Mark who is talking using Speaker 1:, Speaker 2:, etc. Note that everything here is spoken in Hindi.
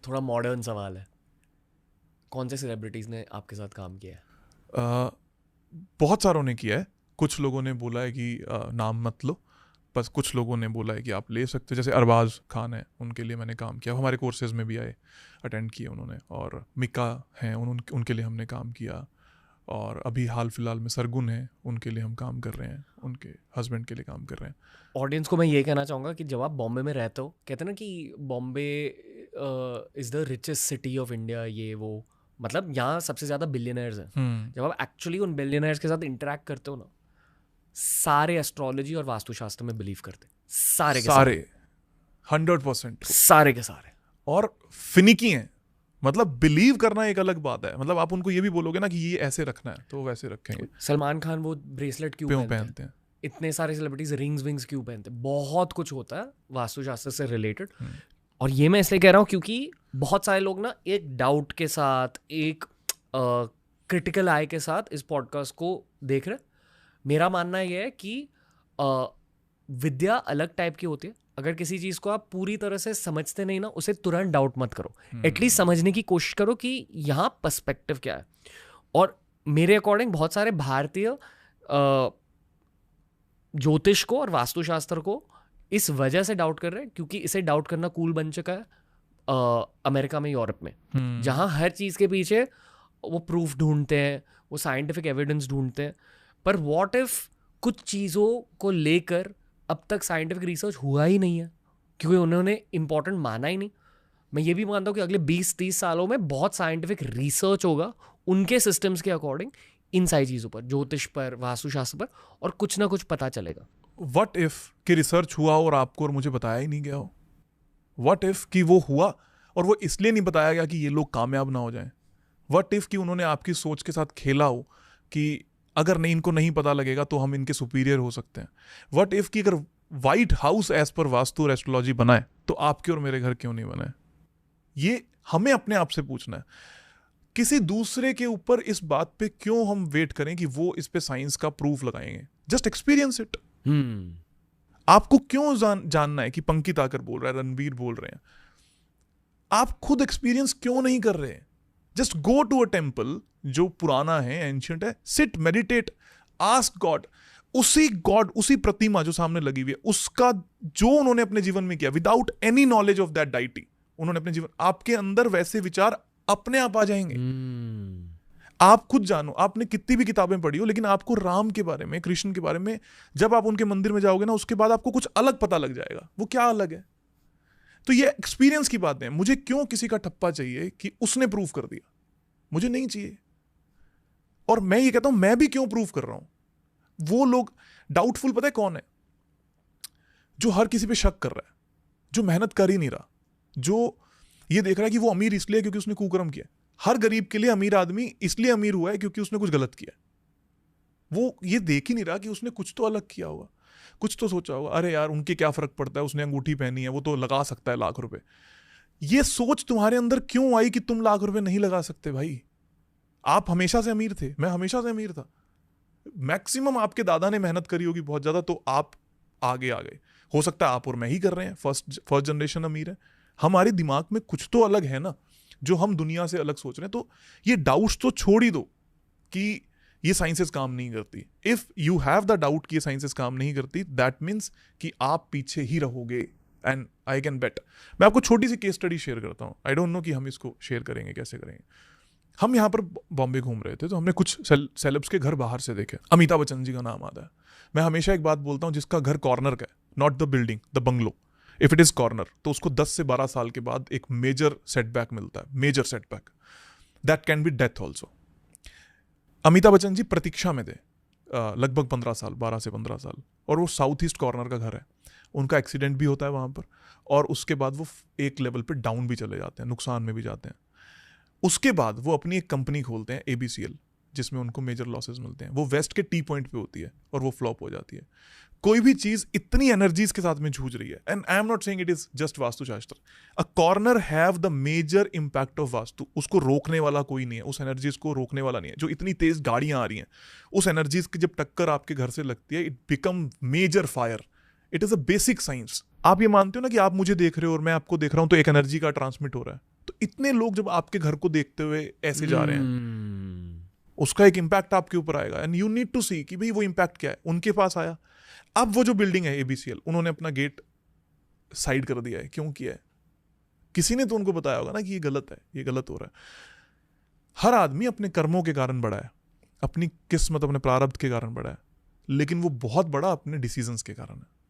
Speaker 1: थोड़ा मॉडर्न सवाल है, कौन से सेलिब्रिटीज ने आपके साथ काम किया है?
Speaker 2: बहुत सारों ने किया है। कुछ लोगों ने बोला है कि नाम मत लो, बस कुछ लोगों ने बोला है कि आप ले सकते हो। जैसे अरबाज खान है, उनके लिए मैंने काम किया, हमारे कोर्सेज में भी आए, अटेंड किए उन्होंने। और मिका हैं, उनके लिए हमने काम किया। और अभी हाल फिलहाल में सरगुन है, उनके लिए हम काम कर रहे हैं, उनके हस्बैंड के लिए काम कर रहे हैं।
Speaker 1: ऑडियंस को मैं ये कहना चाहूँगा कि जब आप बॉम्बे में रहते हो, कहते हैं ना कि Bombay is the richest city of India, ये वो, मतलब यहाँ सबसे ज़्यादा बिलियनर्स हैं। जब आप एक्चुअली उन बिलियनर्स के साथ इंटरेक्ट करते हो ना, सारे एस्ट्रोलॉजी और वास्तुशास्त्र में बिलीव करते हैं, सारे के सारे,
Speaker 2: 100%।
Speaker 1: सारे के सारे।
Speaker 2: और फिनिकी हैं, मतलब बिलीव करना एक अलग बात है। मतलब आप उनको ये भी बोलोगे ना कि ये ऐसे रखना है, तो वो वैसे रखेंगे।
Speaker 1: सलमान खान वो ब्रेसलेट क्यों पहनते हैं? इतने सारे सेलिब्रिटीज रिंग्स विंग्स क्यों पहनते हैं? बहुत कुछ होता है वास्तुशास्त्र से रिलेटेड। और ये मैं इसलिए कह रहा हूँ क्योंकि बहुत सारे लोग ना एक डाउट के साथ, एक क्रिटिकल आई के साथ इस पॉडकास्ट को देख रहे हैं। मेरा मानना ये है कि विद्या अलग टाइप की होती है। अगर किसी चीज़ को आप पूरी तरह से समझते नहीं ना, उसे तुरंत डाउट मत करो। एटलीस्ट समझने की कोशिश करो कि यहाँ पर्सपेक्टिव क्या है। और मेरे अकॉर्डिंग बहुत सारे भारतीय ज्योतिष को और वास्तुशास्त्र को इस वजह से डाउट कर रहे हैं क्योंकि इसे डाउट करना कूल बन चुका है अमेरिका में, यूरोप में, जहाँ हर चीज़ के पीछे वो प्रूफ ढूंढते हैं, वो साइंटिफिक एविडेंस ढूंढते हैं। पर व्हाट इफ कुछ चीज़ों को लेकर अब तक साइंटिफिक रिसर्च हुआ ही नहीं है क्योंकि उन्होंने इम्पोर्टेंट माना ही नहीं। मैं ये भी मानता हूँ कि अगले 20-30 सालों में बहुत साइंटिफिक रिसर्च होगा उनके सिस्टम्स के अकॉर्डिंग, इन सारी चीज़ों पर, ज्योतिष पर, वास्तुशास्त्र पर, और कुछ ना कुछ पता चलेगा।
Speaker 2: व्हाट इफ कि रिसर्च हुआ और आपको और मुझे बताया ही नहीं गया हो? व्हाट इफ कि वो हुआ और वो इसलिए नहीं बताया गया कि ये लोग कामयाब ना हो जाएं? व्हाट इफ कि उन्होंने आपकी सोच के साथ खेला हो कि अगर नहीं, इनको नहीं पता लगेगा तो हम इनके सुपीरियर हो सकते हैं? व्हाट इफ कि अगर white house as per vastu और एस्ट्रोलॉजी बनाए तो आपके और मेरे घर क्यों नहीं बनाए? ये हमें अपने आप से पूछना है। किसी दूसरे के ऊपर इस बात पे क्यों हम वेट करें कि वो इस पे साइंस का प्रूफ लगाएंगे? Just experience it. आपको क्यों जानना है कि पंकित आकर बोल रहा है, रणवीर बोल रहे हैं? आप खुद एक्सपीरियंस क्यों नहीं कर रहे? Just go to a temple जो पुराना है, एंशिएंट है, सिट, मेडिटेट, आस्क गॉड। उसी प्रतिमा जो सामने लगी हुई है, उसका जो उन्होंने अपने जीवन में किया, without any knowledge of that deity, उन्होंने अपने जीवन, आपके अंदर वैसे विचार अपने आप आ जाएंगे। आप खुद जानो, आपने कितनी भी किताबें पढ़ी हो, लेकिन आपको राम के बारे में, कृष्ण के बारे में, जब आप उनके मंदिर में जाओगे ना, उसके बाद आपको कुछ अलग पता लग जाएगा। वो क्या अलग है? तो ये एक्सपीरियंस की बात है। मुझे क्यों किसी का ठप्पा चाहिए कि उसने प्रूफ कर दिया? मुझे नहीं चाहिए। और मैं ये कहता हूं, मैं भी क्यों प्रूफ कर रहा हूं? वो लोग डाउटफुल, पता है कौन है? जो हर किसी पे शक कर रहा है, जो मेहनत कर ही नहीं रहा, जो ये देख रहा है कि वो अमीर इसलिए क्योंकि उसने कुकर्म किया। हर गरीब के लिए अमीर आदमी इसलिए अमीर हुआ है क्योंकि उसने कुछ गलत किया। वो ये देख ही नहीं रहा कि उसने कुछ तो अलग किया होगा, कुछ तो सोचा होगा। अरे यार, उनके क्या फर्क पड़ता है, उसने अंगूठी पहनी है, वो तो लगा सकता है लाख रुपए। ये सोच तुम्हारे अंदर क्यों आई कि तुम लाख रुपए नहीं लगा सकते? भाई, आप हमेशा से अमीर थे, मैं हमेशा से अमीर था। मैक्सिमम आपके दादा ने मेहनत करी होगी बहुत ज्यादा, तो आप आगे आ गए। हो सकता है आप और मैं ही कर रहे हैं, फर्स्ट जनरेशन अमीर है। हमारे दिमाग में कुछ तो अलग है ना, जो हम दुनिया से अलग सोच रहे हैं। तो ये डाउट्स तो छोड़ ही दो कि ये साइंसेस काम नहीं करती। If you have the doubt कि ये साइंसेस काम नहीं करती, दैट मीन्स कि आप पीछे ही रहोगे। एंड आई कैन बेट, मैं आपको छोटी सी केस स्टडी शेयर करता हूँ। आई डोंट नो कि हम इसको शेयर करेंगे, कैसे करेंगे। हम यहाँ पर बॉम्बे घूम रहे थे, तो हमने कुछ सेलेब्स के घर बाहर से देखे। अमिताभ बच्चन जी का नाम आता है। मैं हमेशा एक बात बोलता हूँ, जिसका घर कॉर्नर का है, not the building, the bungalow, if it is corner, तो उसको 10 से 12 साल के बाद एक मेजर सेटबैक मिलता है। Major setback, that can be death also. Amitabh Bachchan ji प्रतीक्षा में थे लगभग 15 साल, 12 से 15 साल, और वो साउथ ईस्ट कॉर्नर का घर है। उनका एक्सीडेंट भी होता है वहाँ पर, और उसके बाद वो एक लेवल पे डाउन भी चले जाते हैं, नुकसान में भी जाते हैं। उसके बाद वो अपनी एक कंपनी खोलते हैं, ABCL, जिसमें उनको मेजर लॉसेस मिलते हैं। वो वेस्ट के टी पॉइंट पे होती है और वो फ्लॉप हो जाती है। कोई भी चीज इतनी एनर्जीज के साथ में जूझ रही है, and I am not saying it is just vastushastra. A corner have the major impact of vastu. उसको रोकने वाला कोई नहीं है, उस एनर्जीज को रोकने वाला नहीं है। जो इतनी तेज गाड़ियां आ रही हैं, उस एनर्जीज की जब टक्कर आपके घर से लगती है, it become major fire. It is a basic science. आप ये मानते हो ना कि आप मुझे देख रहे हो और मैं आपको देख रहा हूं, तो एक एनर्जी का ट्रांसमिट हो रहा है। तो इतने लोग जब आपके घर को देखते हुए ऐसे जा रहे हैं, उसका एक इम्पैक्ट आपके ऊपर आएगा, एंड यू नीड टू सी कि भाई वो इम्पैक्ट क्या है। उनके पास आया, अब वो जो बिल्डिंग है ABCL, उन्होंने अपना गेट साइड कर दिया है। क्यों किया है? किसी ने तो उनको बताया होगा ना कि ये गलत है, ये गलत हो रहा है। हर आदमी अपने कर्मों के कारण बड़ा है, अपनी किस्मत, अपने प्रारब्ध के कारण बड़ा है, लेकिन वो बहुत बड़ा अपने डिसीजंस के कारण है।